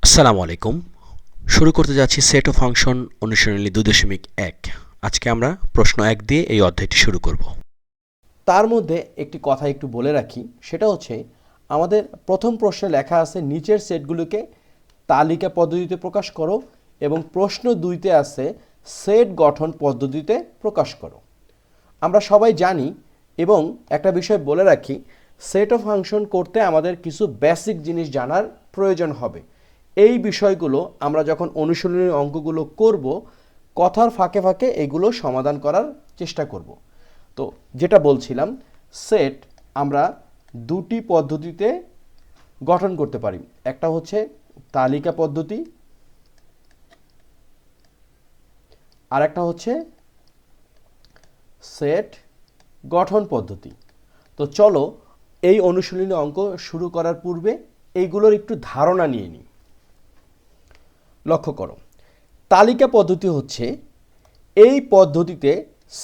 আসসালামু আলাইকুম। শুরু করতে যাচ্ছি সেট ও ফাংশন অনুশীলনী 2.1। আজকে আমরা প্রশ্ন 1 দিয়ে এই অধ্যায়টি শুরু করব। তার মধ্যে একটি কথা একটু বলে রাখি, সেটা হচ্ছে আমাদের প্রথম প্রশ্নে লেখা আছে নিচের সেটগুলোকে তালিকা পদ্ধতিতে প্রকাশ করো, এবং প্রশ্ন 2তে আছে সেট গঠন পদ্ধতিতে প্রকাশ করো। আমরা সবাই জানি, এবং একটা বিষয় বলে রাখি, সেট অফ ফাংশন করতে আমাদের কিছু বেসিক জিনিস জানার প্রয়োজন হবে। এই বিষয়গুলো আমরা যখন অনুশীলনী অঙ্কগুলো করব, কথার ফাঁকে ফাঁকে এগুলো সমাধান করার চেষ্টা করব। তো যেটা বলছিলাম, সেট আমরা দুটি পদ্ধতিতে গঠন করতে পারি। একটা হচ্ছে তালিকা পদ্ধতি, আর একটা হচ্ছে সেট গঠন পদ্ধতি। তো চলো এই অনুশীলনী অঙ্ক শুরু করার পূর্বে এইগুলোর একটু ধারণা নিয়ে নিই। লক্ষ্য করো, তালিকা পদ্ধতি হচ্ছে এই পদ্ধতিতে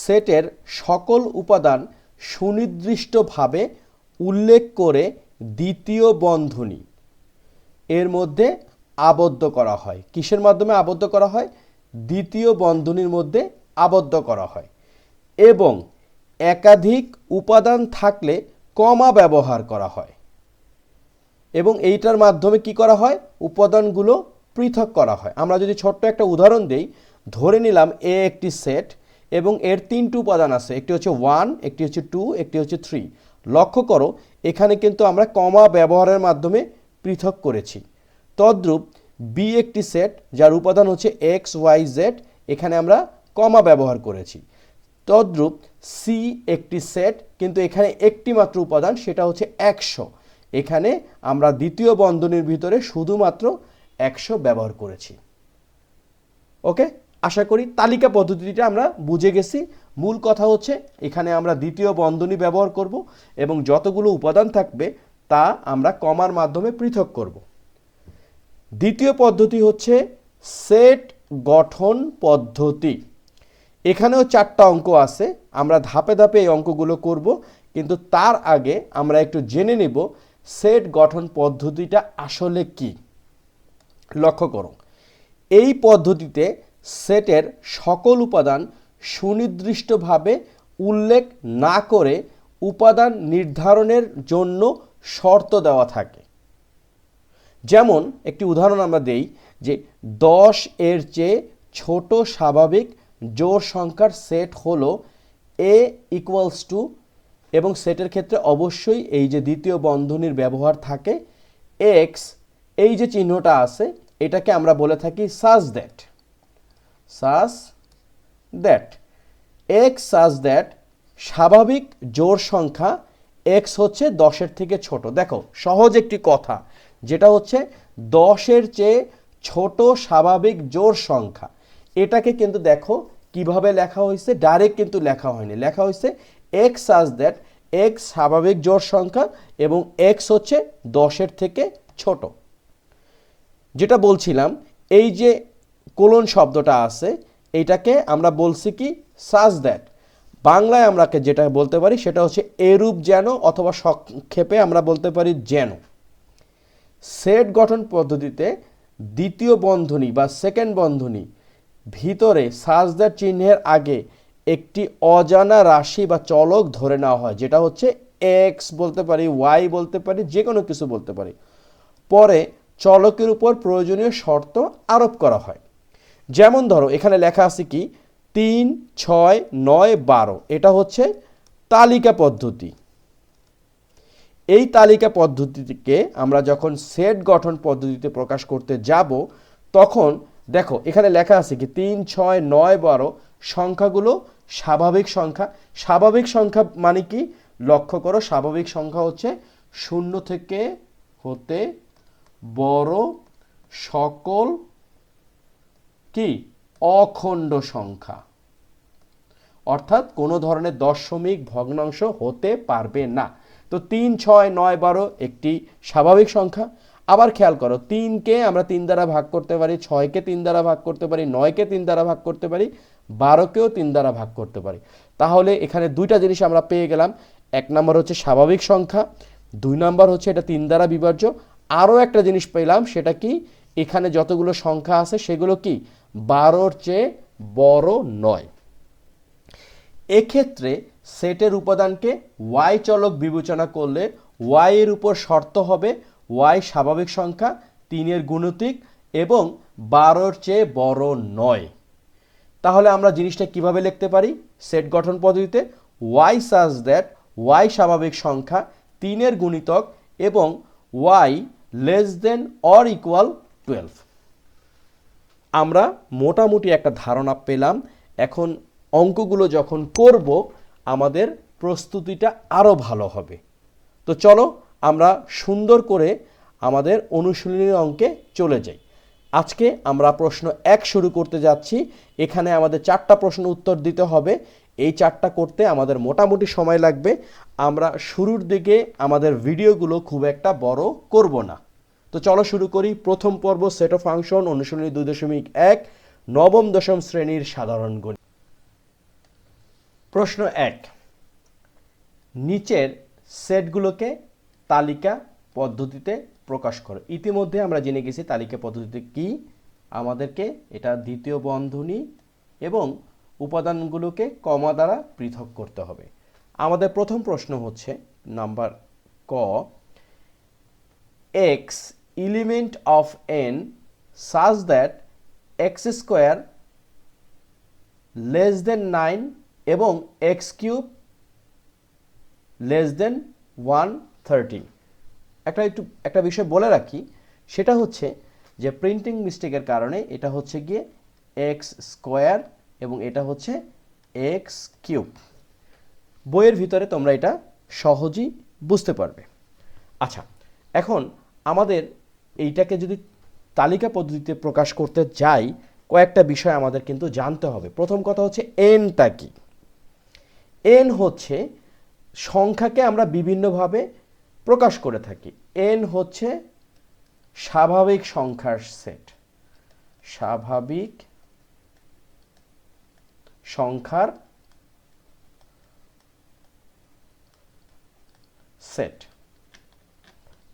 সেটের সকল উপাদান সুনির্দিষ্টভাবে উল্লেখ করে দ্বিতীয় বন্ধনী এর মধ্যে আবদ্ধ করা হয়। কিসের মাধ্যমে আবদ্ধ করা হয়? দ্বিতীয় বন্ধনীর মধ্যে আবদ্ধ করা হয়। এবং একাধিক উপাদান থাকলে কমা ব্যবহার করা হয়। এবং এইটার মাধ্যমে কি করা হয়? উপাদানগুলো পৃথক করা হয়। আমরা যদি ছোট্ট একটা উদাহরণ দেই, ধরে নিলাম এ একটি সেট এবং এর 3টি উপাদান আছে, একটি হচ্ছে 1, একটি হচ্ছে 2, একটি হচ্ছে 3। লক্ষ্য করো, এখানে কিন্তু আমরা কমা ব্যবহারের মাধ্যমে পৃথক করেছি। তদ্রূপ বি একটি সেট যার উপাদান হচ্ছে এক্স ওয়াই জেড, এখানে আমরা কমা ব্যবহার করেছি। তদ্রূপ সি একটি সেট, কিন্তু এখানে একটি মাত্র উপাদান, সেটা হচ্ছে 100, এখানে আমরা দ্বিতীয় বন্ধনীর ভিতরে শুধুমাত্র 100 ব্যবহার করেছি। ওকে, আশা করি তালিকা পদ্ধতিটা আমরা বুঝে গেছি। মূল কথা হচ্ছে এখানে আমরা দ্বিতীয় বন্ধনী ব্যবহার করব এবং যতগুলো উপাদান থাকবে তা আমরা কমার মাধ্যমে পৃথক করব। দ্বিতীয় পদ্ধতি হচ্ছে সেট গঠন পদ্ধতি। এখানেও 4টা অঙ্ক আছে, আমরা ধাপে ধাপে এই অঙ্কগুলো করব, কিন্তু তার আগে আমরা একটু জেনে নেব সেট গঠন পদ্ধতিটা আসলে কি। লক্ষ্য করো, এই পদ্ধতিতে সেটের সকল উপাদান সুনির্দিষ্টভাবে উল্লেখ না করে উপাদান নির্ধারণের জন্য শর্ত দেওয়া থাকে। যেমন একটি উদাহরণ আমরা দেই যে 10 এর চেয়ে ছোট স্বাভাবিক জোড় সংখ্যার সেট হলো এ ইকুয়ালস টু, এবং সেটের ক্ষেত্রে অবশ্যই এই যে দ্বিতীয় বন্ধনীর ব্যবহার থাকে, এক্স এই যে চিহ্নটা আছে এটাকে আমরা বলে থাকি such that x such that স্বাভাবিক জোড় সংখ্যা এক্স হচ্ছে 10-এর থেকে ছোট। দেখো সহজ একটি কথা, যেটা হচ্ছে 10-এর চেয়ে ছোট স্বাভাবিক জোড় সংখ্যা, এটাকে কিন্তু দেখো কিভাবে লেখা হয়েছে, ডাইরেক্ট কিন্তু লেখা হয়নি, লেখা হয়েছে এক্স সাজ দ্যাট এক্স স্বাভাবিক জোড় সংখ্যা এবং এক্স হচ্ছে 10-এর থেকে ছোট। যেটা বলছিলাম, এই যে কোলন শব্দটা আছে এইটাকে আমরা বলছি কি সাজ দ্যাট। বাংলায় আমরা যেটা বলতে পারি সেটা হচ্ছে এরূপ যেন, অথবা সংক্ষেপে আমরা বলতে পারি যেন। সেট গঠন পদ্ধতিতে দ্বিতীয় বন্ধনী বা সেকেন্ড বন্ধনী ভিতরে সাজ দ্যাট চিহ্নের আগে একটি অজানা রাশি বা চলক ধরে নেওয়া হয়, যেটা হচ্ছে এক্স বলতে পারি, ওয়াই বলতে পারি, যে কোনো কিছু বলতে পারি। পরে চলকের উপর প্রয়োজনীয় শর্ত আরোপ করা হয়। যেমন ধরো এখানে লেখা আছে কি 3, 6, 9, 12, এটা হচ্ছে তালিকা পদ্ধতি। এই তালিকা পদ্ধতিকে আমরা যখন সেট গঠন পদ্ধতিতে প্রকাশ করতে যাব, তখন দেখো এখানে লেখা আছে কি 3, 6, 9, 12 সংখ্যাগুলো স্বাভাবিক সংখ্যা। স্বাভাবিক সংখ্যা মানে কি? লক্ষ্য করো, স্বাভাবিক সংখ্যা হচ্ছে 0 থেকে হতে বড় সকল কি অখণ্ড সংখ্যা, অর্থাৎ কোনো ধরনের দশমিক ভগ্নাংশ হতে পারবে না। তো 3, 6, 9, 12 একটি স্বাভাবিক সংখ্যা। আবার খেয়াল করো, 3কে আমরা 3 দ্বারা ভাগ করতে পারি, 6কে 3 দ্বারা ভাগ করতে পারি, 9কে 3 দ্বারা ভাগ করতে পারি, 12কেও 3 দ্বারা ভাগ করতে পারি। তাহলে এখানে দুইটা জিনিস আমরা পেয়ে গেলাম। 1 নম্বর হচ্ছে স্বাভাবিক সংখ্যা, 2 নম্বর হচ্ছে এটা 3 দ্বারা বিভাজ্য। আরও একটা জিনিস পেলাম, সেটা কি এখানে যতগুলো সংখ্যা আছে সেগুলো কি 12-র চেয়ে বড় নয়। এক্ষেত্রে সেটের উপাদানকে ওয়াই চলক বিবেচনা করলে ওয়াই এর উপর শর্ত হবে ওয়াই স্বাভাবিক সংখ্যা 3-এর গুণিতক এবং 12-র চেয়ে বড় নয়। তাহলে আমরা জিনিসটা কিভাবে লিখতে পারি? সেট গঠন পদ্ধতিতে ওয়াই সাজ দ্যাট ওয়াই স্বাভাবিক সংখ্যা 3-এর গুণিতক এবং Y less than or equal 12। আমরা মোটামুটি একটা ধারণা পেলাম। এখন অঙ্কগুলো যখন করব আমাদের প্রস্তুতিটা আরও ভালো হবে। তো চলো আমরা সুন্দর করে আমাদের অনুশীলনী অঙ্কে চলে যাই। আজকে আমরা প্রশ্ন 1 শুরু করতে যাচ্ছি। এখানে আমাদের 4টা প্রশ্ন উত্তর দিতে হবে। এই 4টা করতে আমাদের মোটামুটি সময় লাগবে। আমরা শুরুর দিকে আমাদের ভিডিওগুলো খুব একটা বড় করব না। তো চলো শুরু করি। প্রথম পর্ব সেট অফ ফাংশন অনুশীলনী 2.1 নবম দশম শ্রেণীর সাধারণ গণিত। প্রশ্ন 1, নিচের সেটগুলোকে তালিকা পদ্ধতিতে প্রকাশ করো। ইতিমধ্যে আমরা জেনে গেছি তালিকা পদ্ধতিতে কি। আমাদেরকে এটা দ্বিতীয় বন্ধনী এবং উপাদানগুলোকে কমা দ্বারা পৃথক করতে হবে। আমাদের প্রথম প্রশ্ন হচ্ছে নাম্বার ক, x element of n such that x square less than 9 এবং x cube less than 130। একটা বিষয় বলে রাখি, সেটা হচ্ছে যে প্রিন্টিং মিস্টেকের কারণে এটা হচ্ছে গিয়ে এক্স স্কোয়ার এবং এটা হচ্ছে এক্স কিউব। বইয়ের ভিতরে তোমরা এটা সহজেই বুঝতে পারবে। আচ্ছা, এখন আমাদের এইটাকে যদি তালিকা পদ্ধতিতে প্রকাশ করতে যাই, কয়েকটা বিষয় আমাদের কিন্তু জানতে হবে। প্রথম কথা হচ্ছে এনটা কি। এন হচ্ছে সংখ্যাকে আমরা বিভিন্নভাবে প্রকাশ করে থাকি। এন হচ্ছে স্বাভাবিক সংখ্যার সেট। স্বাভাবিক সংখ্যার সেট,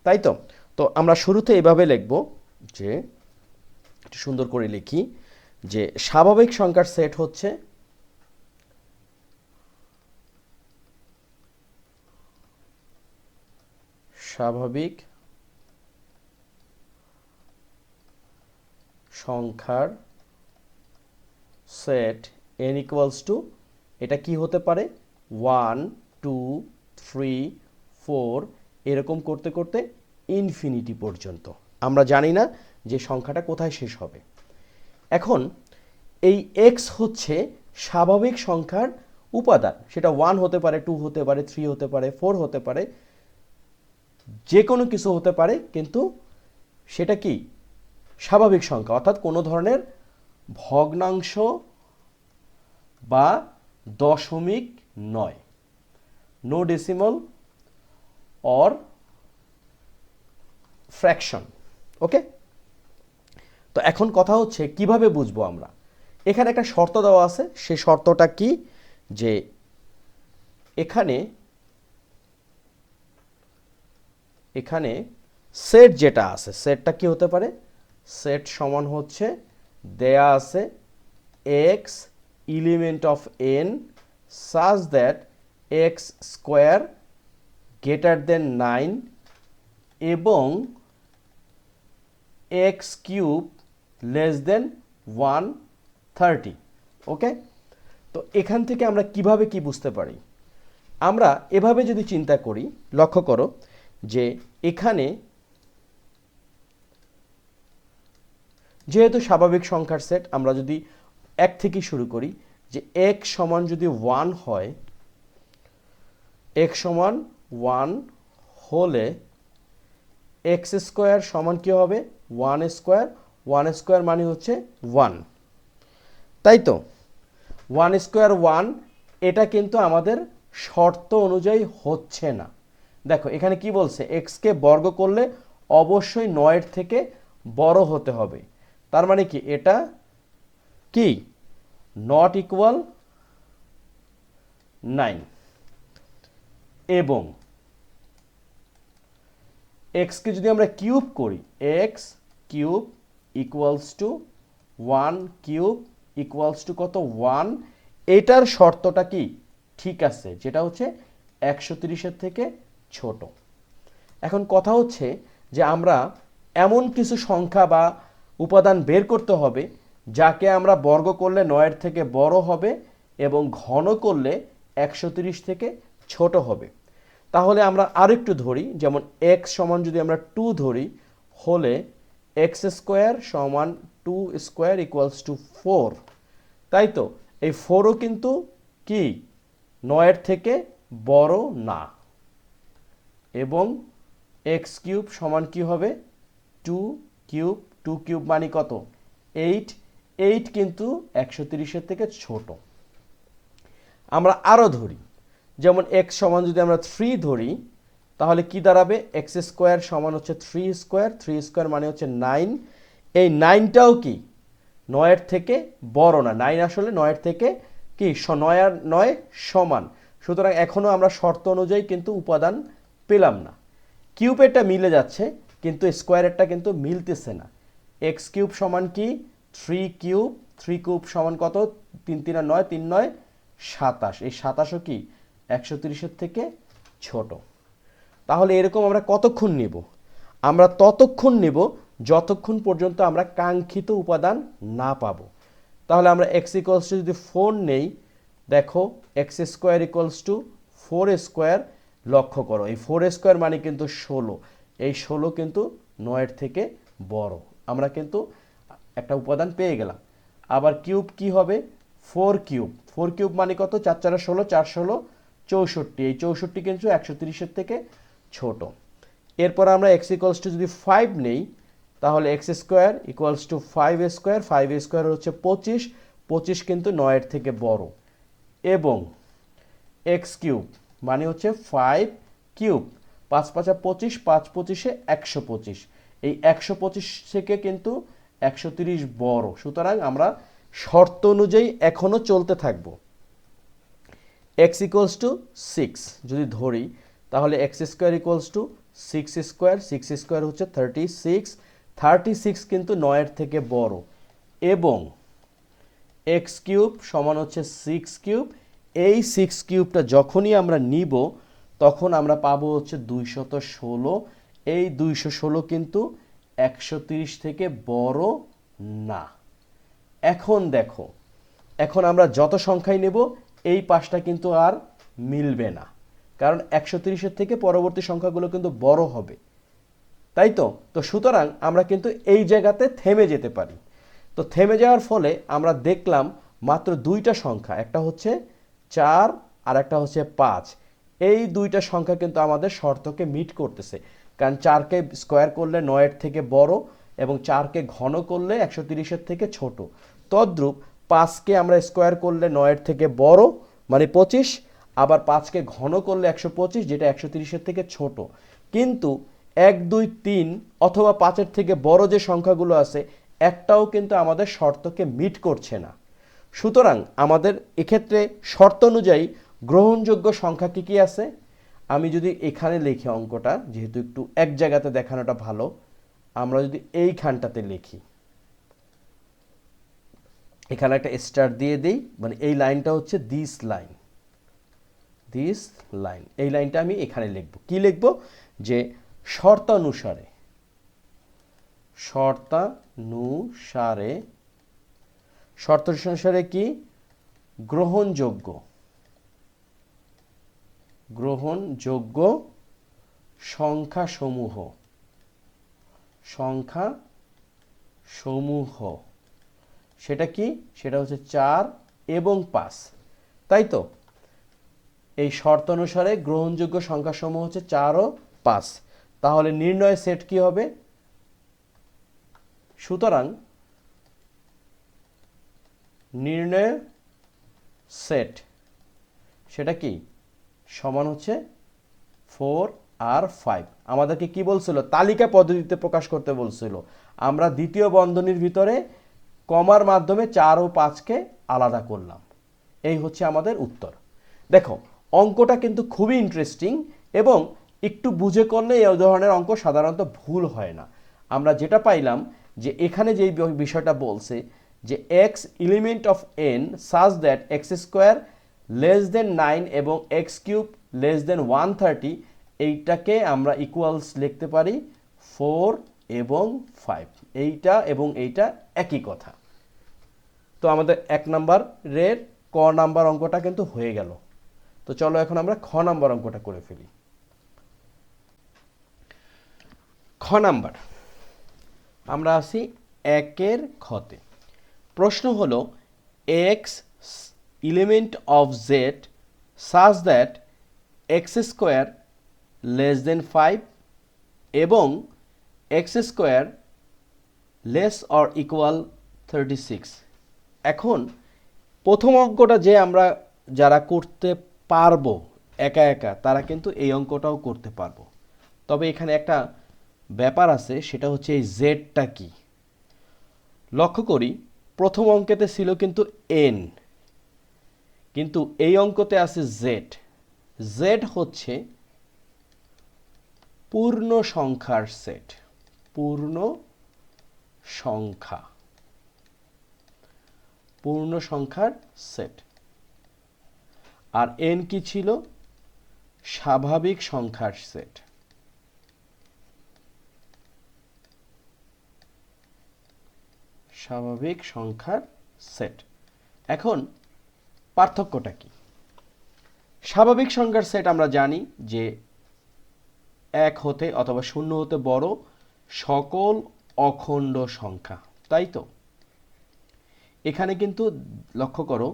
তাই তো? তো আমরা শুরুতে এভাবে লিখব যে, একটু সুন্দর করে লিখি যে স্বাভাবিক সংখ্যার সেট হচ্ছে স্বাভাবিক সংখ্যার সেট n ইকুয়ালস টু, এটা কি হতে পারে 1 2 3 4 এরকম করতে করতে ইনফিনিটি পর্যন্ত। আমরা জানি না যে সংখ্যাটা কোথায় শেষ হবে। এখন এই x হচ্ছে স্বাভাবিক সংখ্যার উপাদান। সেটা 1 হতে পারে, 2 হতে পারে, 3 হতে পারে, 4 হতে পারে, যে কোনো কিছু হতে পারে, কিন্তু সেটা কি স্বাভাবিক সংখ্যা, অর্থাৎ কোনো ধরনের ভগ্নাংশ বা দশমিক নয়, নো ডেসিমাল অর ফ্র্যাকশন। ওকে, তো এখন কথা হচ্ছে কিভাবে বুঝবো আমরা। এখানে একটা শর্ত দেওয়া আছে। সেই শর্তটা কি, যে এখানে সেট যেটা আছে, সেটটা কি হতে পারে, সেট সমান হচ্ছে দেয়া আছে x element of N such that x square greater than 9 এবং এক্স কিউব লেস দেন 130। ওকে, তো এখান থেকে আমরা কিভাবে কি বুঝতে পারি? আমরা এভাবে যদি চিন্তা করি, লক্ষ্য করো যে এখানে যেহেতু স্বাভাবিক সংখ্যার সেট, আমরা যদি 1 থেকে শুরু করি, যে x সমান যদি 1 হয়, x সমান 1 হলে x স্কোয়ার সমান কি হবে 1 স্কোয়ার। 1 স্কোয়ার মানে হচ্ছে 1, তাই তো? 1 স্কোয়ার 1, এটা কিন্তু আমাদের শর্ত অনুযায়ী হচ্ছে না। দেখো এখানে কি বলছে, x কে বর্গ করলে অবশ্যই 9 থেকে বড় হতে হবে। তার মানে কি এটা কি নট ইকুয়াল 9, এবং x কে যদি আমরা কিউব করি, x cube equals to 1 cube equals to কত 1। এটার শর্তটা কি ঠিক আছে, যেটা হচ্ছে 130-এর থেকে ছোট। এখন কথা হচ্ছে যে আমরা এমন কিছু সংখ্যা বা উপাদান বের করতে হবে যাকে আমরা বর্গ করলে 9-এর থেকে বড় হবে এবং ঘন করলে 130 থেকে ছোট হবে। তাহলে আমরা আরেকটু ধরি, যেমন x সমান যদি আমরা 2 ধরি, হলে x স্কোয়ার সমান 2 স্কোয়ার ইকুয়ালস টু 4। তাই তো এই 4ও কিন্তু কি 9-এর থেকে বড় না। এবং এক্স কিউব সমান কি হবে 2 কিউব, 2 কিউব মানে কত 8, 8 কিন্তু 130-এর থেকে ছোট। আমরা আরও ধরি, যেমন এক্স সমান যদি আমরা 3 ধরি, তাহলে কি দাঁড়াবে এক্স স্কোয়ার সমান হচ্ছে 3 স্কোয়ার, 3 স্কোয়ার মানে হচ্ছে 9। এই 9টাও কি 9-এর থেকে বড় না, 9 আসলে 9-এর থেকে কি 9 আর 9 সমান। সুতরাং এখনও আমরা শর্ত অনুযায়ী কিন্তু উপাদান পেলাম না। কিউবেরটা মিলে যাচ্ছে কিন্তু স্কোয়ারেরটা কিন্তু মিলতেছে না। এক্স কিউব সমান কি 3 কিউব, 3 কিউব সমান কত 3 3 আর 9, 3 9 27। এই 27ও কি 130-এর থেকে ছোট। তাহলে এরকম আমরা কতক্ষণ নিব? আমরা ততক্ষণ নেব যতক্ষণ পর্যন্ত আমরা কাঙ্ক্ষিত উপাদান না পাবো। তাহলে আমরা এক্স ইকুয়ালস টু যদি 4 নেই, দেখো x square equals to 4 square. লক্ষ্য করো এই 4 স্কোয়ার মানে কিন্তু 16, এই 16 কিন্তু 9-এর থেকে বড়। আমরা কিন্তু একটা উপাদান পেয়ে গেলাম। আবার কিউব কি হবে 4 কিউব, 4 কিউব মানে কত 4 4 16, 4 16 64। এই 64 কিন্তু 130-এর থেকে ছোট। এরপর আমরা এক্স ইকুয়ালস টু যদি 5 নেই, তাহলে x square equals to 5 square, 5 square হচ্ছে 25, 25 কিন্তু 9-এর থেকে বড়। এবং এক্স কিউব মানে হচ্ছে 5 কিউব, 5 5 25, 5 25-এ 125। এই 125 থেকে কিন্তু 130 বড়। সুতরাং আমরা শর্ত অনুযায়ী এখনো চলতে থাকবো। এক্স ইকুয়ালস টু 6 যদি ধরি, তাহলে x square equals to 6 square, 6 square হচ্ছে 36, 36 কিন্তু 9-এর থেকে বড়। এবং এক্স কিউব সমান হচ্ছে 6 কিউব। এই 6 কিউবটা যখনই আমরা নিব তখন আমরা পাবো হচ্ছে 216। এই 216 কিন্তু 130 থেকে বড় না। এখন দেখো, এখন আমরা যত সংখ্যাই নেব এই পাশটা কিন্তু আর মিলবে না, কারণ 130-এর থেকে পরবর্তী সংখ্যাগুলো কিন্তু বড় হবে। তাই তো সুতরাং আমরা কিন্তু এই জায়গাতে থেমে যেতে পারি। তো থেমে যাওয়ার ফলে আমরা দেখলাম মাত্র দুইটা সংখ্যা, একটা হচ্ছে 4 আর একটা হচ্ছে 5। এই দুইটা সংখ্যা কিন্তু আমাদের শর্তকে মিট করতেছে, কারণ 4কে স্কোয়ার করলে 9-এর থেকে বড় এবং 4কে ঘন করলে 130-এর থেকে ছোট। তদ্রূপ 5কে আমরা স্কোয়ার করলে 9-এর থেকে বড় মানে 25, আবার 5কে ঘন করলে 125 যেটা 130-এর থেকে ছোট। কিন্তু 1 2 3 অথবা 5-এর থেকে বড় যে সংখ্যাগুলো আছে একটাও কিন্তু আমাদের শর্তকে মিট করছে না। সুতরাং আমাদের এক্ষেত্রে শর্ত অনুযায়ী গ্রহণযোগ্য সংখ্যা কি কি আছে, আমি যদি এখানে লিখি অঙ্কটা, যেহেতু একটু এক জায়গাতে দেখানোটা ভালো, আমরা যদি এইখানটাতে লিখি, এখানে একটা স্টার দিয়ে দিই, মানে এই লাইনটা হচ্ছে দিস লাইন, দিস লাইন, এই লাইনটা আমি এখানে লিখব। কি লিখব? যে শর্তানুসারে, শর্তানুসারে, শর্তানুসারে কি গ্রহণযোগ্য, গ্রহণযোগ্য সংখ্যাসমূহ, সংখ্যাসমূহ সেটা কি, সেটা হচ্ছে 4 এবং 5। তাই তো এই শর্ত অনুসারে গ্রহণযোগ্য সংখ্যাসমূহ হচ্ছে 4 ও 5। তাহলে নির্ণয় সেট কি হবে? সুতরাং নির্ণয় সেট সেটা কি সমান হচ্ছে 4 আর 5। আমাদেরকে কি বলছিল? তালিকা পদ্ধতিতে প্রকাশ করতে বলছিল। আমরা দ্বিতীয় বন্ধনীর ভিতরে কমার মাধ্যমে 4 ও 5কে আলাদা করলাম। এই হচ্ছে আমাদের উত্তর। দেখো অঙ্কটা কিন্তু খুবই ইন্টারেস্টিং এবং একটু বুঝে করলে এই ধরনের অঙ্ক সাধারণত ভুল হয় না। আমরা যেটা পাইলাম যে এখানে যেই বিষয়টা বলছে যে x element of N such that x square less than 9 এবং এক্স কিউব লেস দেন 130, এইটাকে আমরা ইকুয়ালস লিখতে পারি 4 এবং 5। এইটা এবং এইটা একই কথা। তো আমাদের 1 নম্বরের ক নাম্বার অঙ্কটা কিন্তু হয়ে গেল। তো চলো এখন আমরা খ নাম্বার অঙ্কটা করে ফেলি। খ নাম্বার আমরা আছি 1-এর খতে। প্রশ্ন হলো x element of Z such that x square less than 5 এবং x square less or equal 36। এখন প্রথম অঙ্কটা যে আমরা যারা করতে পারবো একা একা তারা কিন্তু এই অঙ্কটাও করতে পারবো, তবে এখানে একটা ব্যাপার আছে, সেটা হচ্ছে এই জেডটা কি। লক্ষ্য করি প্রথম অঙ্কেতে ছিল কিন্তু এন, কিন্তু এই অঙ্কতে আছে জেড। জেড হচ্ছে পূর্ণ সংখ্যার সেট, পূর্ণ সংখ্যার সেট। আর এন কি ছিল? স্বাভাবিক সংখ্যার সেট। স্বাভাবিক সংখ্যার সেট। এখন পার্থক্যটা কি? স্বাভাবিক সংখ্যার সেট আমরা জানি যে 1 হতে অথবা 0 হতে বড় সকল অখণ্ড সংখ্যা, তাই তো? এখানে কিন্তু লক্ষ্য করো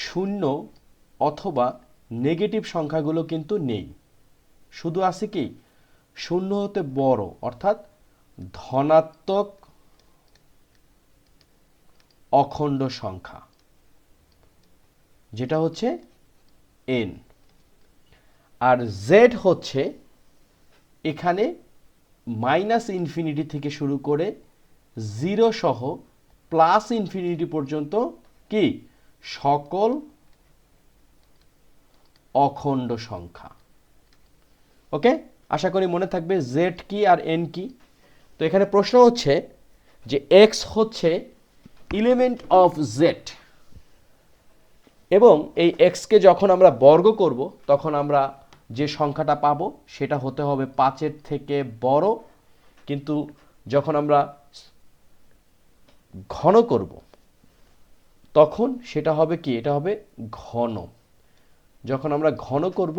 0 অথবা নেগেটিভ সংখ্যাগুলো কিন্তু নেই, শুধু আছে কি 0 হতে বড় অর্থাৎ ধনাত্মক অখণ্ড সংখ্যা, যেটা হচ্ছে n। আর z হচ্ছে এখানে মাইনাস ইনফিনিটি থেকে শুরু করে 0 সহ প্লাস ইনফিনিটি পর্যন্ত কি সকল অখণ্ড সংখ্যা। ওকে, আশা করি মনে থাকবে z কি আর n কি। তো এখানে প্রশ্ন হচ্ছে যে x হচ্ছে এলিমেন্ট অফ z, এবং এই x কে যখন আমরা বর্গ করব তখন আমরা যে সংখ্যাটা পাবো সেটা হতে হবে 5-এর থেকে বড়, কিন্তু যখন আমরা ঘন করব তখন সেটা হবে কি, এটা হবে ঘন। যখন আমরা ঘন করব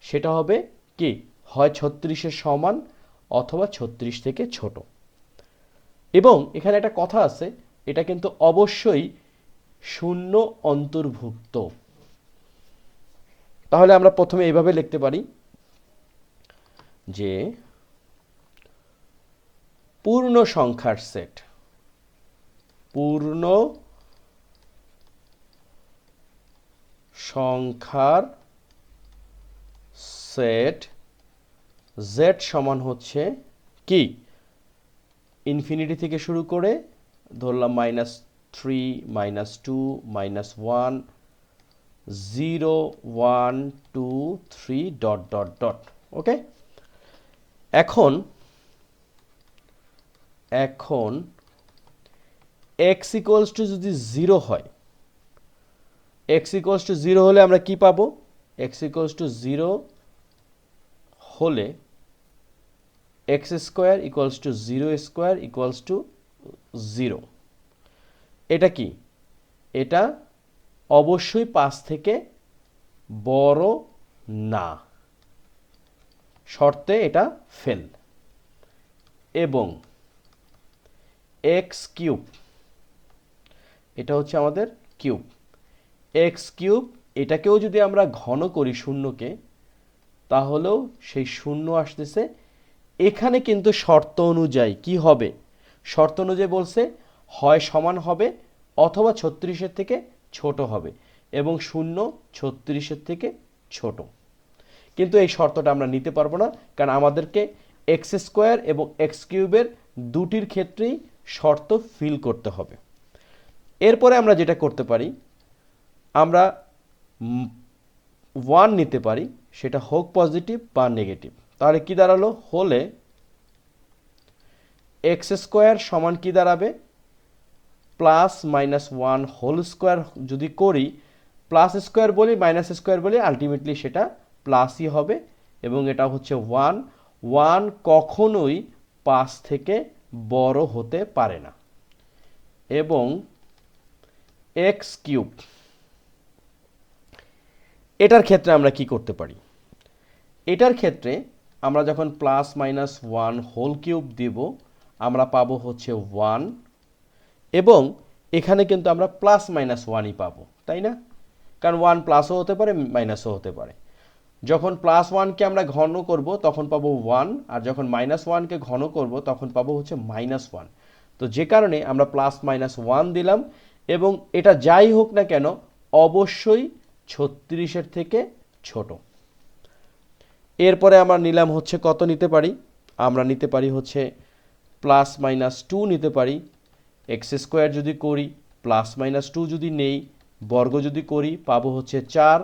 সেটা হবে কি, হয় 36-এর সমান অথবা 36 থেকে ছোট। এবং এখানে একটা কথা আছে, এটা কিন্তু অবশ্যই 0 অন্তর্ভুক্ত। তাহলে আমরা প্রথমে এইভাবে লিখতে পারি যে পূর্ণ সংখ্যার সেট, পূর্ণ সংখ্যার সেট z সমান হচ্ছে কি, ইনফিনিটি থেকে শুরু করে ধরলাম -3, -2, -1, 0, 1, 2, 3 ডট ডট ডট। ওকে, এখন x ইকুয়ালস টু যদি 0 হয়, x ইকুয়ালস টু 0 হলে আমরা কি পাবো? x ইকুয়ালস টু 0 হলে x square equals to 0 square equals to 0। এটা কি? এটা অবশ্যই 5 থেকে বড় না, শর্তে এটা ফেল। এবং x কিউব, এটা হচ্ছে আমাদের কিউব, x কিউব এটাকেও যদি আমরা ঘন করি শূন্যকে, তাহলেও সেই শূন্য আসতেছে। এখানে কিন্তু শর্ত অনুযায়ী কি হবে? শর্ত অনুযায়ী বলছে হয় সমান হবে অথবা 36-এর থেকে ছোট হবে, এবং 0 36-এর থেকে ছোট। কিন্তু এই শর্তটা আমরা নিতে পারবো না, কারণ আমাদেরকে এক্স স্কোয়ার এবং এক্স কিউবের দুটির ক্ষেত্রেই শর্ত ফিল করতে হবে। এরপরে আমরা যেটা করতে পারি, আমরা 1 নিতে পারি, সেটা হোক পজিটিভ বা নেগেটিভ। তাহলে কি দাঁড়ালো? হলে এক্স স্কোয়ার সমান কি দাঁড়াবে, plus minus one whole square যদি করি, প্লাস স্কোয়ার বলি মাইনাস স্কোয়ার বলি, আলটিমেটলি সেটা প্লাসই হবে এবং এটা হচ্ছে ওয়ান। ওয়ান কখনোই 5 থেকে বড় হতে পারে না। এবং এক্স কিউব, এটার ক্ষেত্রে আমরা কি করতে পারি, এটার ক্ষেত্রে আমরা যখন plus minus one whole cube দিব আমরা পাবো হচ্ছে ওয়ান, এবং এখানে কিন্তু আমরা প্লাস মাইনাস ওয়ানই পাবো, তাই না? কারণ ওয়ান প্লাসও হতে পারে মাইনাসও হতে পারে। যখন প্লাস ওয়ানকে আমরা ঘন করব তখন পাবো ওয়ান, আর যখন মাইনাস ওয়ানকে ঘন করব তখন পাবো হচ্ছে মাইনাস ওয়ান। তো যে কারণে আমরা প্লাস মাইনাস ওয়ান দিলাম, এবং এটা যাই হোক না কেন অবশ্যই 36-এর থেকে ছোট। এরপরে আমরা নিলাম হচ্ছে কত নিতে পারি, আমরা নিতে পারি হচ্ছে প্লাস মাইনাস টু নিতে পারি। এক্স স্কোয়ার যদি করি, প্লাস মাইনাস টু যদি নেই, বর্গ যদি করি পাবো হচ্ছে 4।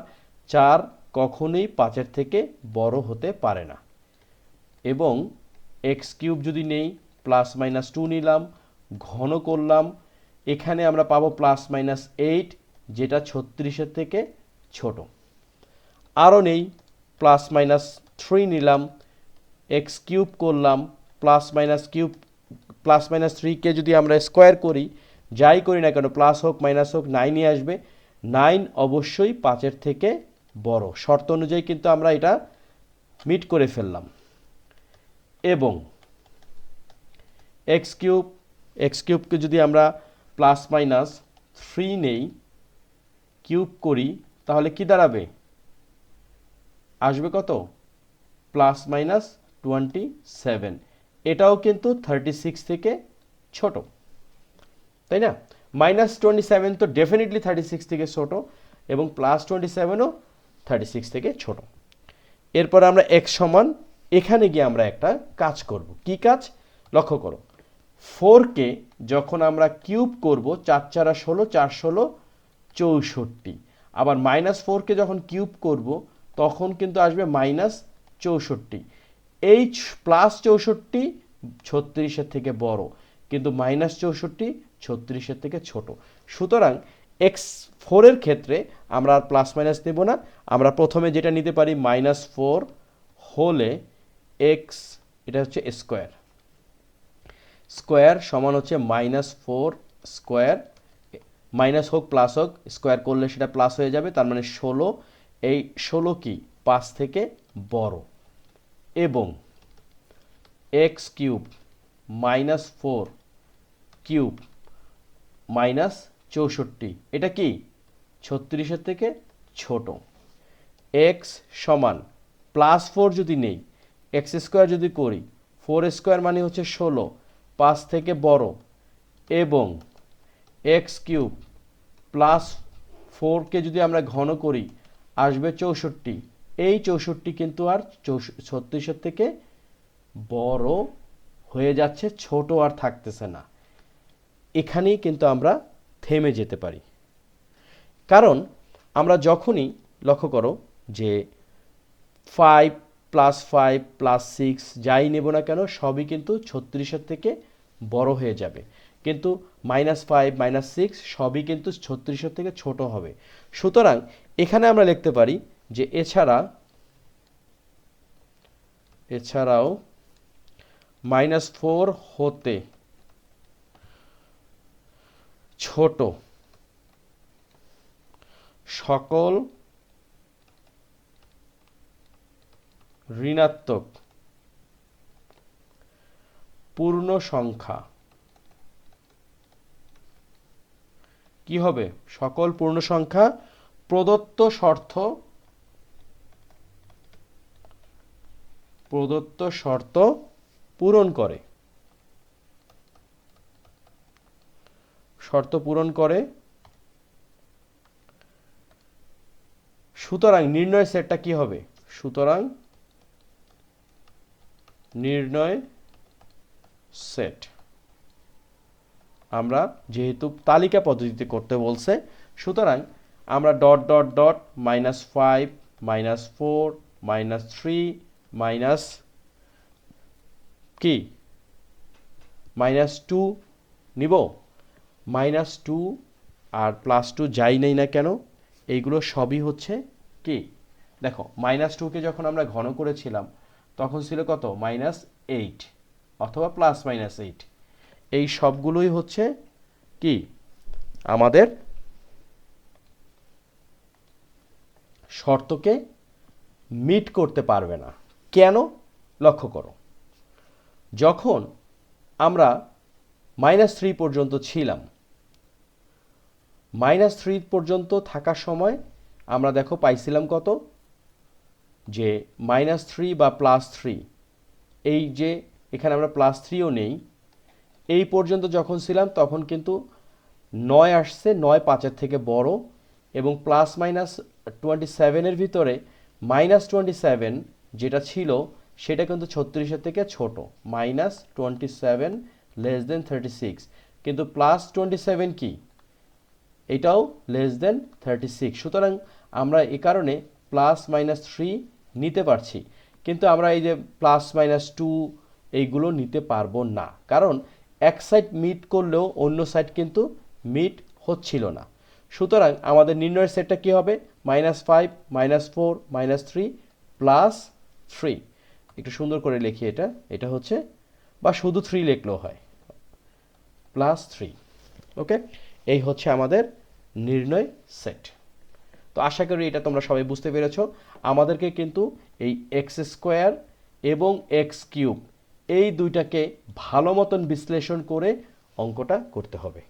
4 কখনোই 5-এর থেকে বড় হতে পারে না। এবং এক্স কিউব যদি নেই, প্লাস মাইনাস টু নিলাম, ঘন করলাম, এখানে আমরা পাবো প্লাস মাইনাস 8, যেটা 36-এর থেকে ছোট। আরও নেই, প্লাস মাইনাস 3 নিলাম, এক্স কিউব করলাম, প্লাস মাইনাস 3কে যদি আমরা স্কোয়ার করি, যাই করি না কেন প্লাস হোক মাইনাস হোক 9ই আসবে। 9 অবশ্যই 5-এর থেকে বড়, শর্ত অনুযায়ী কিন্তু আমরা এটা মিট করে ফেললাম। এবং এক্স কিউবকে যদি আমরা প্লাস মাইনাস 3 নেই, কিউব করি, তাহলে কি দাঁড়াবে, আসবে কত, প্লাস মাইনাস 27। এটাও কিন্তু 36 থেকে ছোট, তাই না? মাইনাস 27 তো ডেফিনেটলি 36 থেকে ছোট, এবং প্লাস 27ও 36 থেকে ছোট। এরপর আমরা এক্স সমান, এখানে গিয়ে আমরা একটা কাজ করব। কি কাজ, লক্ষ্য করো, 4কে যখন আমরা কিউব করব, 4 4 16, 4 16 64। আবার মাইনাস 4কে যখন কিউব করব তখন কিন্তু আসবে মাইনাস 64। এই প্লাস 64 36-এর থেকে বড়, কিন্তু মাইনাস 64 36-এর থেকে ছোট। সুতরাং এক্স 4-এর ক্ষেত্রে আমরা আর প্লাস মাইনাস নেব না, আমরা প্রথমে যেটা নিতে পারি মাইনাস 4 হলে এক্স, এটা হচ্ছে স্কোয়ার, স্কোয়ার সমান হচ্ছে মাইনাস 4 স্কোয়ার, মাইনাস হোক প্লাস হোক স্কোয়ার করলে সেটা প্লাস হয়ে যাবে, তার মানে 16। এই 16 কি 5 থেকে বড়। এবং x cube minus 4 cube minus 64, এটা কি 36-এর থেকে ছোট। এক্স সমান প্লাস 4 যদি নেই, এক্স স্কোয়ার যদি করি, 4 স্কোয়ার মানে হচ্ছে 16, 5 থেকে বড়। এবং এক্স কিউব প্লাস 4কে যদি আমরা ঘন করি আসবে 64। এই 64 কিন্তু আর 36-এর থেকে বড় হয়ে যাচ্ছে, ছোট আর থাকতেছে না। এখানেই কিন্তু আমরা থেমে যেতে পারি, কারণ আমরা যখনই, লক্ষ্য করো যে 5 প্লাস 5 প্লাস 6 যাই নেব না কেন সবই কিন্তু 36-এর থেকে বড় হয়ে যাবে, কিন্তু মাইনাস 5 মাইনাস 6 সবই কিন্তু 36-এর থেকে ছোট হবে। সুতরাং এখানে আমরা লিখতে পারি যে এছাড়াও মাইনাস 4 হতে ছোট সকল ঋণাত্মক পূর্ণ সংখ্যা কি হবে, সকল পূর্ণ সংখ্যা প্রদত্ত শর্ত পূরণ করে, সুতরাং নির্ণয় সেটটা কি হবে, সুতরাং নির্ণয় সেট আমরা যেহেতু তালিকা পদ্ধতিতে করতে বলছে, সুতরাং আমরা dot dot dot minus 5 minus 4 minus 3 minus কি -2 নিব, -2 আর +2 যাই নেই না কেন এইগুলো সবই হচ্ছে কি, দেখো -2কে যখন আমরা ঘন করেছিলাম তখন ছিল কত, -8 অথবা +-8। এই সবগুলোই হচ্ছে কি আমাদের শর্তকে মিট করতে পারবে না। কেন? লক্ষ্য করো, যখন আমরা -3 পর্যন্ত ছিলাম, -3 পর্যন্ত থাকার সময় আমরা দেখো পাইছিলাম কত, যে -3 বা +3, এই যে এখানে আমরা +3ও নেই, এই পর্যন্ত যখন ছিলাম তখন কিন্তু 9 আসছে, 9 5-এর থেকে বড়, এবং +-27 ভিতরে -27 যেটা ছিল সেটা কিন্তু 36-এর থেকে ছোট, -27 <36, কিন্তু +27 কি, এটাও <36। সুতরাং আমরা এ কারণে +-3 নিতে পারছি, কিন্তু আমরা এই যে +-2 এইগুলো নিতে পারবো না, কারণ এক সাইড মিট করলেও অন্য সাইড কিন্তু মিট হচ্ছিল না। সুতরাং আমাদের নির্ণয়ের সেটটা কি হবে, -5 -4 -3 +3। একটু সুন্দর করে লিখি, এটা হচ্ছে, বা শুধু 3 লিখলেও হয়, +3। ওকে, এই হচ্ছে আমাদের নির্ণয় সেট। তো আশা করি এটা তোমরা সবাই বুঝতে পেরেছো। আমাদেরকে কিন্তু এই x² এবং x³ এই দুইটাকে ভালো মতন বিশ্লেষণ করে অঙ্কটা করতে হবে।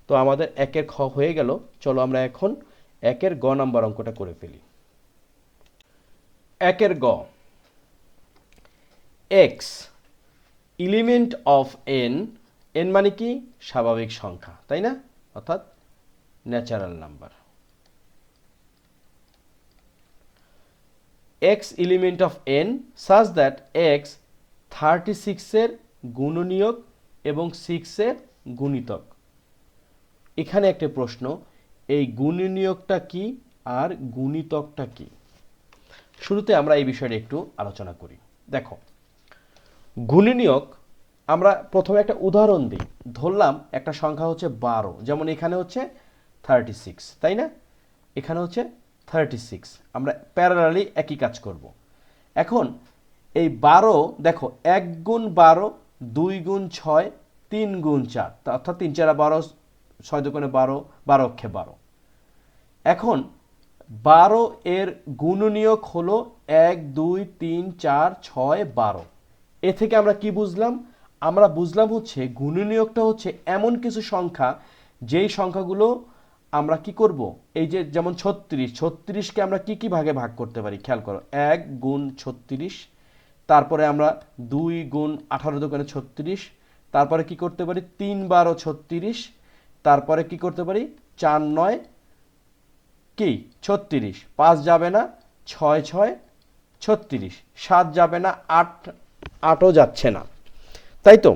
তো আমাদের 1-এর খ হয়ে গেল, চলো আমরা এখন 1-এর গ নাম্বার অঙ্কটা করে ফেলি। 1-এর গ, x element of n, n মানে কি, স্বাভাবিক সংখ্যা, তাই না, অর্থাৎ natural number. x element of n such that x 36-এর গুণনীয়ক এবং 6-এর গুণিতক। এখানে একটা প্রশ্ন, এই গুণনীয়কটা কি আর গুণিতকটা কি? শুরুতে আমরা এই বিষয়টা একটু আলোচনা করি। দেখো, গুণনীয়ক, আমরা প্রথমে একটা উদাহরণ দিই। ধরলাম একটা সংখ্যা হচ্ছে 12, যেমন এখানে হচ্ছে 36, তাই না, এখানে হচ্ছে 36। আমরা প্যারালালি একই কাজ করব। এখন এই 12, দেখো 1 গুণ 12, 2 গুণ 6, 3 গুণ 4, অর্থাৎ 3 4 12, 6 দুগুণে 12, 12 অক্ষে 12। এখন 12 এর গুণনীয়ক হলো 1 2 3 4 6 12। এ থেকে আমরা কি বুঝলাম? আমরা বুঝলাম হচ্ছে গুণনীয়কটা হচ্ছে এমন কিছু সংখ্যা, যেই সংখ্যাগুলো আমরা কি করব, এই যে যেমন 36কে আমরা কি কি ভাগে ভাগ করতে পারি, খেয়াল করো, 1 গুণ 36, তারপরে আমরা 2 গুণ 18 দুগুণে 36, তারপরে কি করতে পারি 3 12 36, তারপরে কি করতে পারি 4 9 কি 36, 5 যাবে না, 6 6 36, 7 যাবে না, 8ও যাচ্ছে না, তাই তো।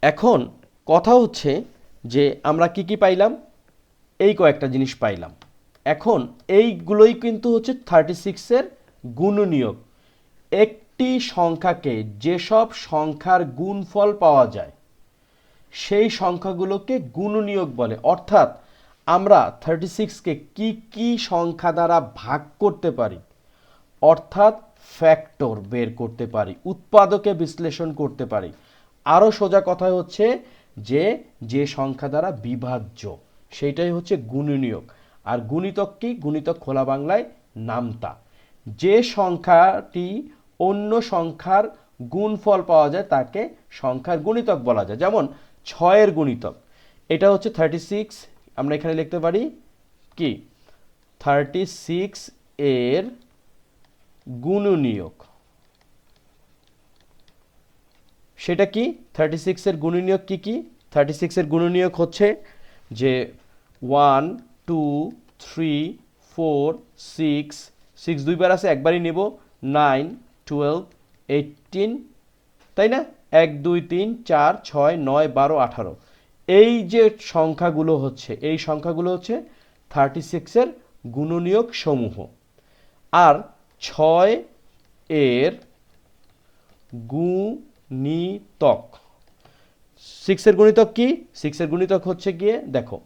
এখন কথা হচ্ছে যে আমরা কি কি পাইলাম, এই কয়েকটা জিনিস পাইলাম। এখন এইগুলোই কিন্তু হচ্ছে 36-এর গুণনীয়ক। একটি সংখ্যাকে যেসব সংখ্যার গুণফল পাওয়া যায় সেই সংখ্যাগুলোকে গুণনীয়ক বলে। অর্থাৎ আমরা 36কে কি কি সংখ্যা দ্বারা ভাগ করতে পারি, অর্থাৎ ফ্যাক্টর বের করতে পারি, উৎপাদকে বিশ্লেষণ করতে পারি। আরও সোজা কথা হচ্ছে যে যে সংখ্যা দ্বারা বিভাজ্য সেইটাই হচ্ছে গুণনীয়ক। আর গুণিতক কি? গুণিতক খোলা বাংলায় নামতা। যে সংখ্যাটি অন্য সংখ্যার গুণফল পাওয়া যায় তাকে সংখ্যার গুণিতক বলা যায়। যেমন 6-এর গুণিতক, এটা হচ্ছে 36, আমরা এখানে লিখতে পারি কি 36 এর গুণনীয়ক। সেটা কি 36 এর গুণনীয়ক কি কি? 36 এর গুণনীয়ক হচ্ছে যে 1 2 3 4 6, 6 দুইবার আছে, একবারই নেব, 9 12 18, তাই না, 1 2 3 4 6 9 12 18। এই যে সংখ্যাগুলো হচ্ছে, এই সংখ্যাগুলো হচ্ছে 36 এর গুণনীয়ক সমূহ। আর 6 এর গুণিতক, সিক্সের গুণিতক কি? সিক্সের গুণিতক হচ্ছে গিয়ে দেখো,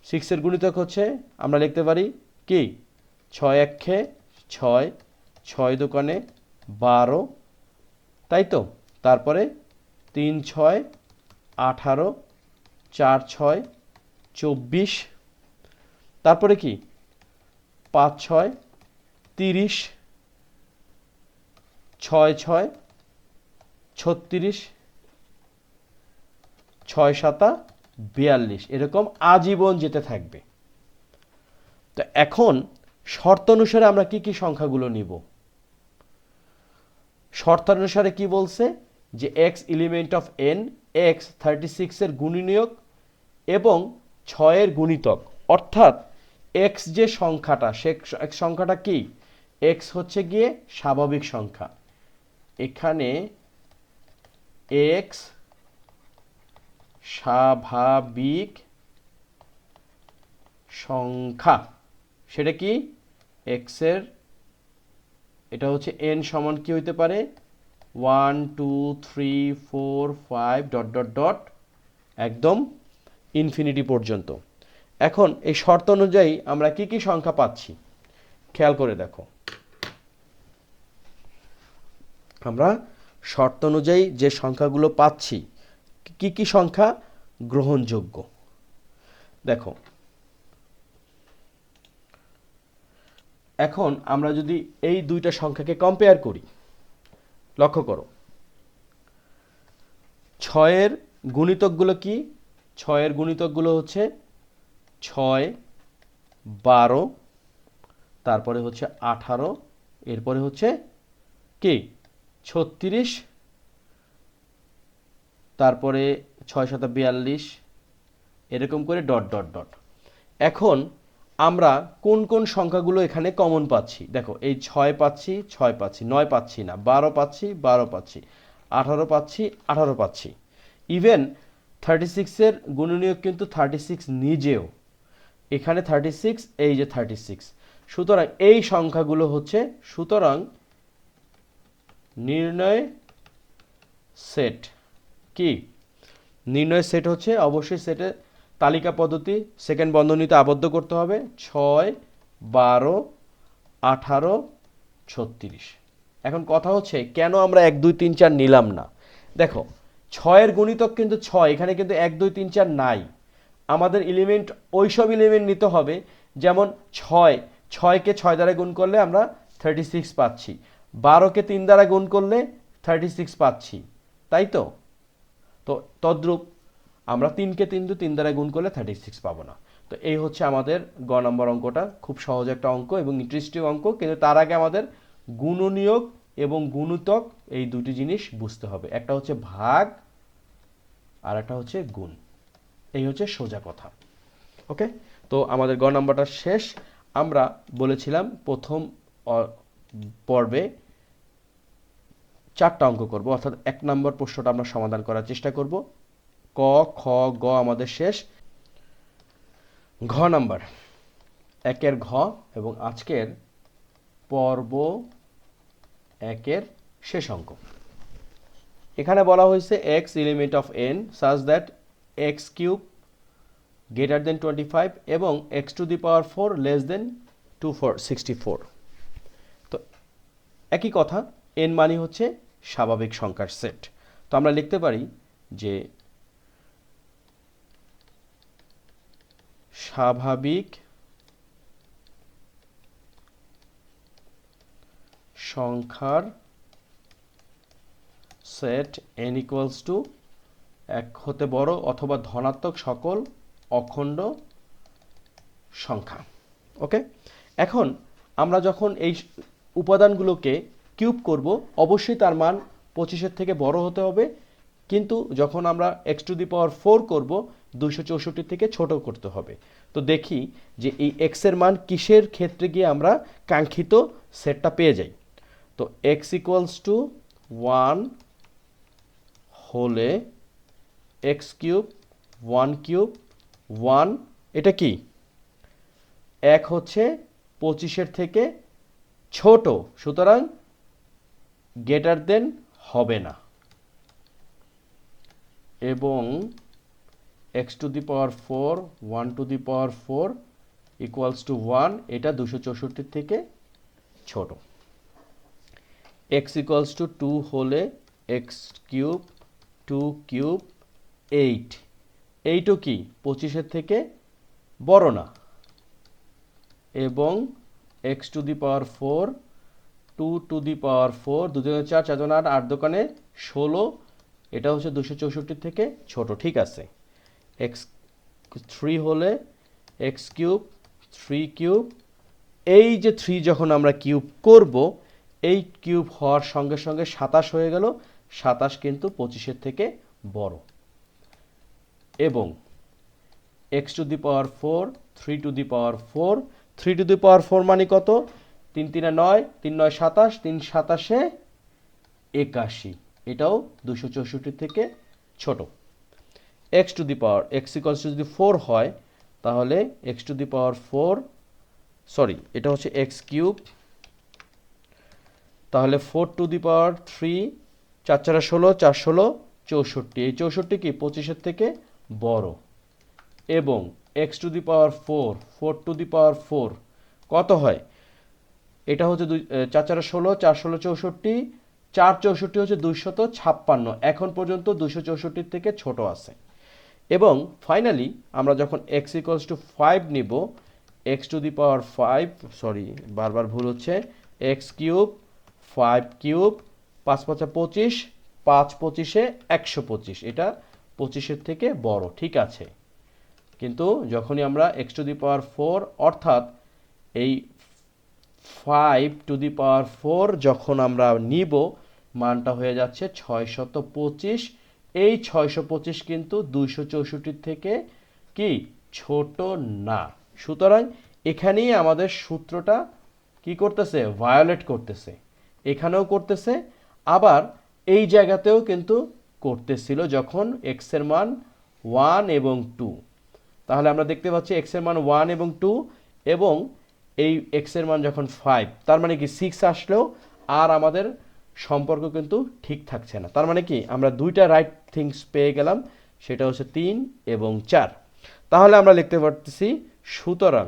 সিক্সের গুণিতক হচ্ছে আমরা লিখতে পারি কি, ছয় একে ছয়, ছয় দোকানে 12, তাই তো? তারপরে 3 6 18, 4 6 24, তারপরে কি 5 6 30, 6 6 36, 6 7 42, এরকম আজীবন যেতে থাকবে। তো এখন শর্ত অনুসারে আমরা কি কি সংখ্যাগুলো নিব? শর্ত অনুসারে কি বলছে যে x element of N, x 36 এর গুণনীয়ক এবং 6 এর গুণিতক, অর্থাৎ এক্স যে সংখ্যাটা সে সংখ্যাটা কি, এক্স হচ্ছে গিয়ে স্বাভাবিক সংখ্যা। এখানে এক্স স্বাভাবিক সংখ্যা, সেটা কি এক্স এর, এটা হচ্ছে এন সমান কি হইতে পারে 1 2 3 4 5 ডট ডট ডট একদম ইনফিনিটি পর্যন্ত। এখন এই শর্ত অনুযায়ী আমরা কি কি সংখ্যা পাচ্ছি খেয়াল করে দেখো। আমরা শর্ত অনুযায়ী যে সংখ্যাগুলো পাচ্ছি, কি কি সংখ্যা গ্রহণযোগ্য দেখো। এখন আমরা যদি এই দুইটা সংখ্যাকে কম্পেয়ার করি, লক্ষ্য করো 6 এর গুণিতকগুলো কি, 6 এর গুণিতকগুলো হচ্ছে 6 12, তারপরে হচ্ছে 18, এরপরে হচ্ছে কি 36, তারপরে 6 7 42, এরকম করে ডট ডট ডট। এখন আমরা কোন কোন সংখ্যাগুলো এখানে কমন পাচ্ছি দেখো, এই 6 পাচ্ছি, 6 পাচ্ছি, 9 পাচ্ছি না, 12 পাচ্ছি, 12 পাচ্ছি, 18 পাচ্ছি, 18 পাচ্ছি, ইভেন 36 এর গুণনীয়ক কিন্তু 36 নিজেও, এখানে 36, এই যে 36। সুতরাং এই সংখ্যাগুলো হচ্ছে, সুতরাং নির্ণয় সেট কি, নির্ণয় সেট হচ্ছে অবশ্যই সেটে তালিকা পদ্ধতি সেকেন্ড বন্ধনীতে আবদ্ধ করতে হবে 6 12 18 36। এখন কথা হচ্ছে কেন আমরা 1 2 3 4 নিলাম না? দেখো 6 এর গুণিতক কিন্তু 6, এখানে কিন্তু 1 2 3 4 নাই। আমাদের এলিমেন্ট ওইসব এলিমেন্ট নিতে হবে, যেমন 6, 6কে 6 দ্বারা গুণ করলে আমরা 36 পাচ্ছি, 12কে 3 দ্বারা গুণ করলে 36 পাচ্ছি, তাই তো? তো তদ্রূপ আমরা 3কে 3 দ্বারা গুণ করলে 36 পাবো না। তো এই হচ্ছে আমাদের গ নম্বর অঙ্কটা, খুব সহজ একটা অঙ্ক এবং ইন্টারেস্টিং অঙ্ক, কিন্তু তার আগে আমাদের গুণনীয়ক এবং গুণিতক এই দুটি জিনিস বুঝতে হবে, একটা হচ্ছে ভাগ আর একটা হচ্ছে গুণ, এই হচ্ছে সোজা কথা। ওকে, তো আমাদের গ নম্বরটা শেষ। আমরা বলেছিলাম প্রথম পর্বে 4টা অঙ্ক করব, অর্থাৎ 1 নম্বর প্রশ্নটা আমরা সমাধান করার চেষ্টা করব। ক খ গ আমাদের শেষ। ঘ নাম্বার 1-এর ঘ এবং আজকের পর্ব 1-এর শেষ অঙ্ক। এখানে বলা হয়েছে x element of N such that x cube greater than 25 এবং x to the power 4 less than 264। তো একই কথা, এন মানে হচ্ছে স্বাভাবিক সংখ্যার সেট। তো আমরা লিখতে পারি যে স্বাভাবিক সংখ্যার সেট n ইকুয়ালস টু 1 হতে বড় অথবা ধনাত্মক সকল অখণ্ড সংখ্যা। ওকে, এখন আমরা যখন এই উপাদানগুলোকে কিউব করব, অবশ্যই তার মান 25-এর থেকে বড় হতে হবে, কিন্তু যখন আমরা এক্স টু দি পাওয়ার 4 করব 264 থেকে ছোট করতে হবে। তো দেখি যে এই এক্স এর মান কিসের ক্ষেত্রে গিয়ে আমরা কাঙ্ক্ষিত সেটটা পেয়ে যাই। তো এক্স ইকুয়ালস টু 1 হলে এক্স কিউব 1 কিউব 1, এটা কি 1 হচ্ছে 25-এর থেকে ছোট, সুতরাং গ্রেটার দেন হবে না। এবং x to the power 4 1 two the power 4 equals to 1, এটা 264 থেকে ছোট। এক্স ইকুয়ালস টু 2 হলে এক্স কিউব 2 কিউব 8, এইটও কি 25-এর থেকে বড় না। এবং x to the power 4 2 to the power 4 2 দুগুণে 4 4 দুগুণে 8 8 দোকানে 16, এটা হচ্ছে 264 থেকে ছোট। ঠিক আছে, এক্স 3 হলে এক্স কিউব 3 কিউব, এই যে 3 যখন আমরা কিউব করব, এই কিউব হওয়ার সঙ্গে সঙ্গে 27 হয়ে গেল, 27 কিন্তু 25-এর থেকে বড়। এবং x to the power 4 3 to the power 4 3 to the power 4 মানে কত? 3 3 9 3 9 27 3 27 81, এটাও 264 থেকে ছোট। X to the power x equals to যদি 4 হয় তাহলে x to the power 4 sorry এটা হচ্ছে এক্স কিউব, তাহলে 4 টু দি পাওয়ার 3 4 4 16 4 16 64, এই 64 কি 25-এর থেকে বড়। এবং x to the power 4 4 to the power 4 কত হয়? এটা হচ্ছে 4 4 16 4 16 64, 4 64 হচ্ছে 256, এখন পর্যন্ত 264 থেকে ছোট আছে। এবং ফাইনালি আমরা যখন এক্স ইকুয়ালস টু 5 নিব, x to the power 5 sorry বারবার ভুল হচ্ছে, এক্স কিউব 5 কিউব 5 5 25 5 25-এ 125, এটা 25-এর থেকে বড়। ঠিক আছে, কিন্তু যখনই আমরা এক্স টু দি পাওয়ার 4 অর্থাৎ এই 5 টু দি পাওয়ার 4 যখন আমরা নিব, মানটা হয়ে যাচ্ছে 625, এই 625 কিন্তু 264 থেকে কি ছোট না। সুতরাং এখানেই আমাদের সূত্রটা কি করতেছে? ভায়োলেট করতেছে, এখানেও করতেছে, আবার এই জায়গাতেও কিন্তু করতেছিল যখন এক্স এর মান 1 এবং 2। তাহলে আমরা দেখতে পাচ্ছি এক্স এর মান 1 এবং 2, এবং এই এক্স এর মান যখন 5, তার মানে কি 6 আসলেও আর আমাদের সম্পর্ক কিন্তু ঠিক থাকছে না। তার মানে কি আমরা দুইটা রাইট থিংস পেয়ে গেলাম, সেটা হচ্ছে 3 এবং 4। তাহলে আমরা লিখতে পারতেছি সুতরাং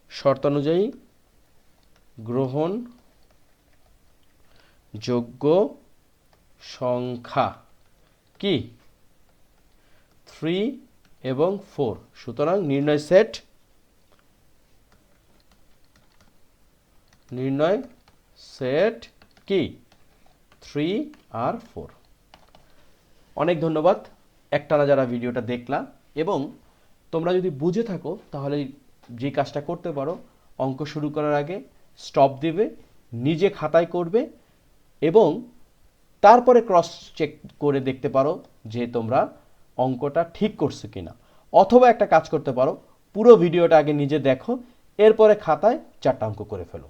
শর্তানুযায়ী গ্রহণযোগ্য সংখ্যা কি 3 এবং 4। সুতরাং নির্ণয় সেট কি 3 আর 4। অনেক ধন্যবাদ একটানা যারা ভিডিওটা দেখলা, এবং তোমরা যদি বুঝে থাকো তাহলে যে কাজটা করতে পারো, অঙ্ক শুরু করার আগে স্টপ দেবে, নিজে খাতায় করবে, এবং তারপরে ক্রস চেক করে দেখতে পারো যে তোমরা অঙ্কটা ঠিক করছো কিনা। অথবা একটা কাজ করতে পারো, পুরো ভিডিওটা আগে নিজে দেখো, এরপরে খাতায় 4টা অঙ্ক করে ফেলো।